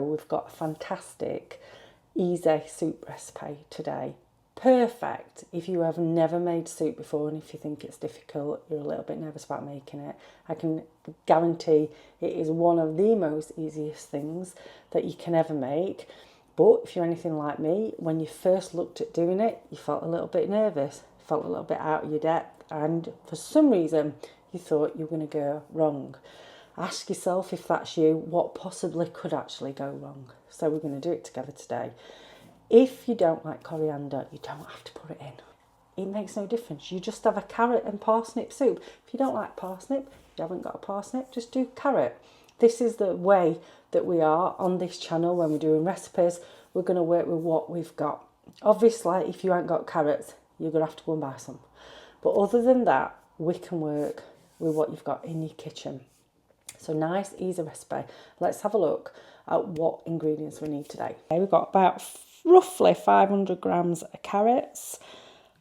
We've got a fantastic easy soup recipe today. Perfect if you have never made soup before, and if you think it's difficult, you're a little bit nervous about making it. I can guarantee it is one of the most easiest things that you can ever make. But if you're anything like me, when you first looked at doing it, you felt a little bit nervous, felt a little bit out of your depth, and for some reason you thought you were going to go wrong. Ask yourself, if that's you, what possibly could actually go wrong. So we're going to do it together today. If you don't like coriander, you don't have to put it in. It makes no difference. You just have a carrot and parsnip soup. If you don't like parsnip, you haven't got a parsnip, just do carrot. This is the way that we are on this channel when we're doing recipes. We're going to work with what we've got. Obviously, if you ain't got carrots, you're going to have to go and buy some. But other than that, we can work with what you've got in your kitchen. So nice, easy recipe. Let's have a look at what ingredients we need today. Okay, we've got about roughly 500 grams of carrots,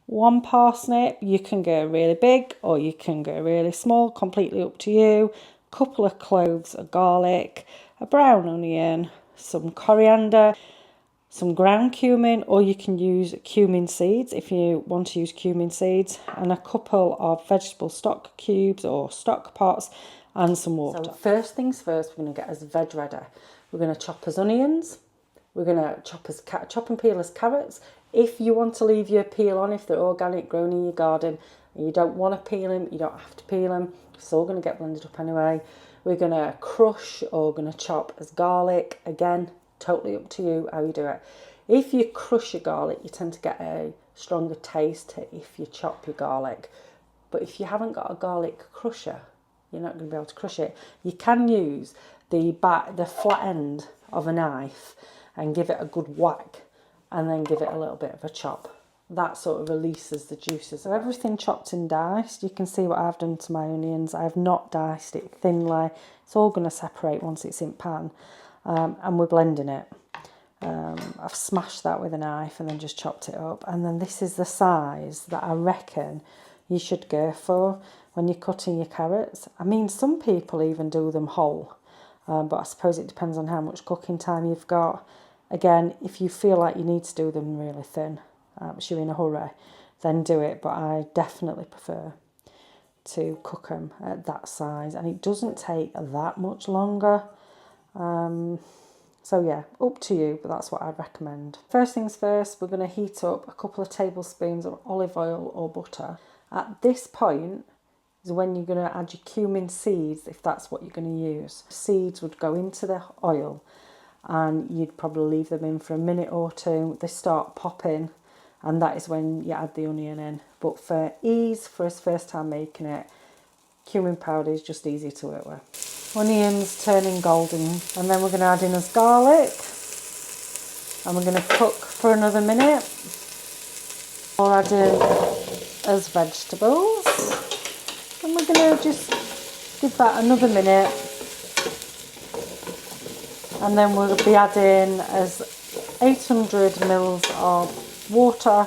1 parsnip. You can go really big or you can go really small, completely up to you. A couple of cloves of garlic, a brown onion, some coriander, some ground cumin, or you can use cumin seeds if you want to use cumin seeds, and a couple of vegetable stock cubes or stock pots, and some water. So first things first, we're going to get us veg ready. We're going to chop as onions. We're going to chop and peel as carrots. If you want to leave your peel on, if they're organic, grown in your garden, and you don't want to peel them, you don't have to peel them. It's all going to get blended up anyway. We're going to crush or going to chop as garlic. Again, totally up to you how you do it. If you crush your garlic, you tend to get a stronger taste if you chop your garlic. But if you haven't got a garlic crusher, you're not going to be able to crush it. You can use the flat end of a knife and give it a good whack and then give it a little bit of a chop. That sort of releases the juices. So everything chopped and diced. You can see what I've done to my onions. I've not diced it thinly. It's all going to separate once it's in pan. And we're blending it. I've smashed that with a knife and then just chopped it up. And then this is the size that I reckon you should go for when you're cutting your carrots. I mean, some people even do them whole, but I suppose it depends on how much cooking time you've got. Again, if you feel like you need to do them really thin, if you're in a hurry, then do it. But I definitely prefer to cook them at that size, and it doesn't take that much longer. So yeah, up to you, but that's what I'd recommend. First things first, we're going to heat up a couple of tablespoons of olive oil or butter. At this point is when you're going to add your cumin seeds, if that's what you're going to use. Seeds would go into the oil and you'd probably leave them in for a minute or two. They start popping, and that is when you add the onion in. But for ease, for us first time making it, cumin powder is just easy to work with. Onions turning golden, and then we're going to add in as garlic, and we're going to cook for another minute. We'll add in as vegetables, and we're going to just give that another minute, and then we'll be adding as 800 mils of water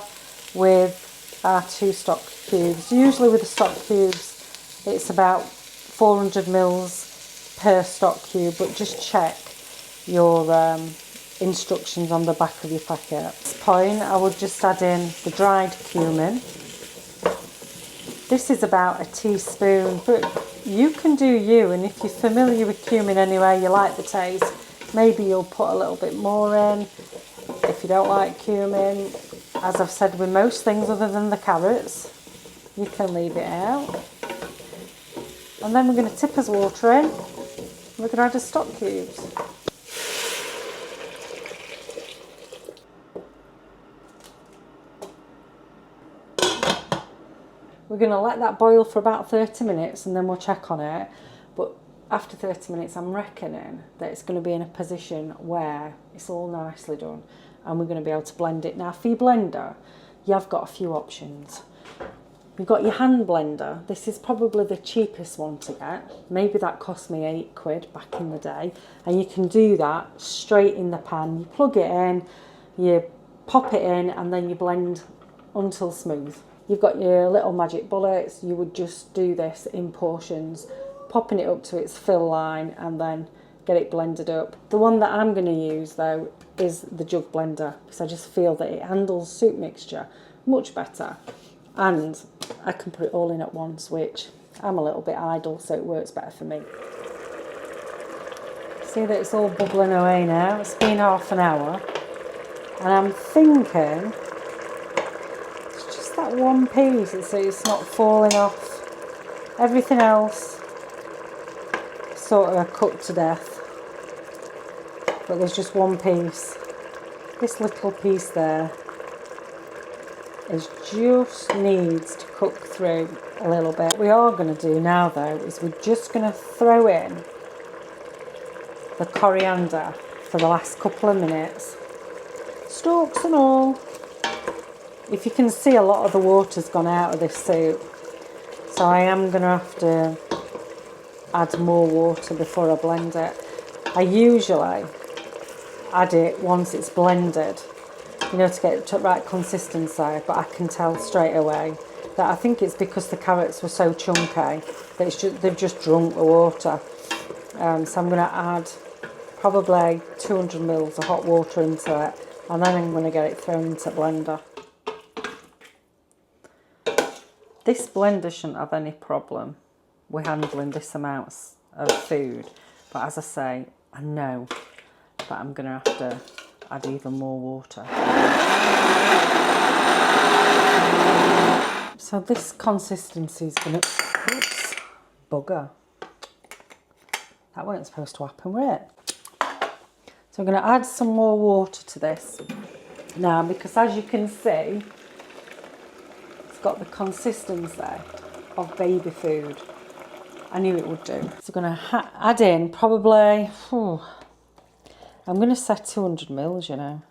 with our 2 stock cubes. Usually with the stock cubes it's about 400 mils per stock cube, but just check your instructions on the back of your packet. At this point I would just add in the dried cumin. This is about a teaspoon, but you can do you, and if you're familiar with cumin anyway, you like the taste, maybe you'll put a little bit more in. If you don't like cumin, as I've said with most things other than the carrots, you can leave it out. And then we're going to tip as water in. We're going to add the stock cubes. We're going to let that boil for about 30 minutes and then we'll check on it. But after 30 minutes, I'm reckoning that it's going to be in a position where it's all nicely done and we're going to be able to blend it. Now, for your blender, you've got a few options. You've got your hand blender. This is probably the cheapest one to get. Maybe that cost me £8 back in the day. And you can do that straight in the pan. You plug it in, you pop it in, and then you blend until smooth. You've got your little magic bullets. You would just do this in portions, popping it up to its fill line and then get it blended up. The one that I'm going to use though is the jug blender, because I just feel that it handles soup mixture much better, and I can put it all in at once, which I'm a little bit idle, so it works better for me. See that it's all bubbling away now. It's been half an hour, and I'm thinking it's just that one piece, so it's not falling off. Everything else sort of cooked to death, but there's just one piece. This little piece there is just needs to cook through a little bit. What we are going to do now though is we're just going to throw in the coriander for the last couple of minutes, stalks and all. If you can see, a lot of the water's gone out of this soup, so I am going to have to add more water before I blend it. I usually add it once it's blended, you know, to get it to the right consistency, but I can tell straight away that I think it's because the carrots were so chunky that it's just, they've just drunk the water. So I'm going to add probably 200 mils of hot water into it, and then I'm going to get it thrown into the blender. This blender shouldn't have any problem with handling this amount of food, but as I say, I know that I'm going to have to add even more water. So this consistency is going to, oops, bugger. That weren't supposed to happen, were it? So I'm going to add some more water to this now, because as you can see, it's got the consistency of baby food. I knew it would do. So I'm going to add in probably, I'm going to say 200 mils, you know.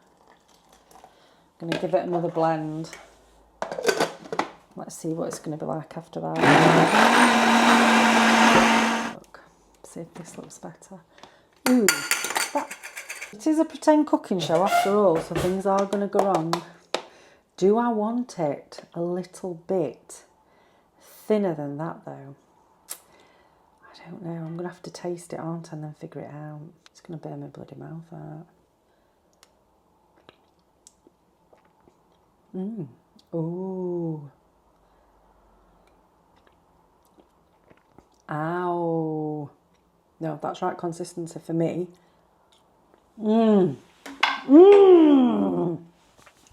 I'm going to give it another blend. Let's see what it's going to be like after that. Look, see if this looks better. Ooh, it is a pretend cooking show after all, so things are going to go wrong. Do I want it a little bit thinner than that though? I don't know. I'm going to have to taste it, aren't I, and then figure it out. It's going to burn my bloody mouth out. Ooh. Ow. No, that's right consistency for me.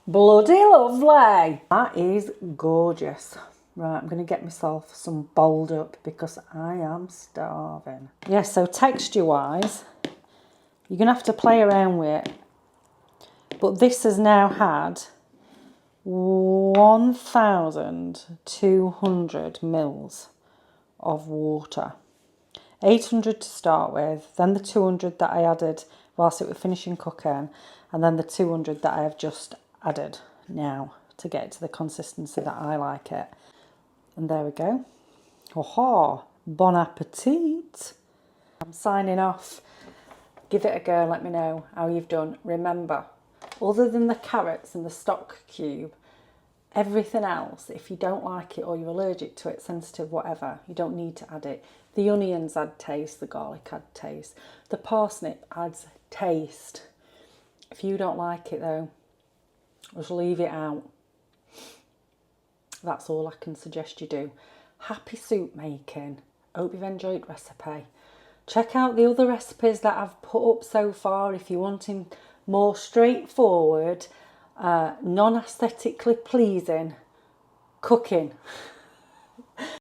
Bloody lovely. That is gorgeous. Right, I'm going to get myself some bowled up because I am starving. Yes, so texture-wise, you're going to have to play around with it. But this has now had 1,200 mils of water. 800 to start with, then the 200 that I added whilst it was finishing cooking, and then the 200 that I have just added now to get it to the consistency that I like it. And there we go. Oh, bon appetit. I'm signing off. Give it a go, let me know how you've done. Remember, other than the carrots and the stock cube, everything else, if you don't like it or you're allergic to it, sensitive, whatever, you don't need to add it. The onions add taste, the garlic add taste, the parsnip adds taste. If you don't like it though, just leave it out. That's all I can suggest you do. Happy soup making. Hope you've enjoyed the recipe. Check out the other recipes that I've put up so far if you're wanting more straightforward, non-aesthetically pleasing cooking.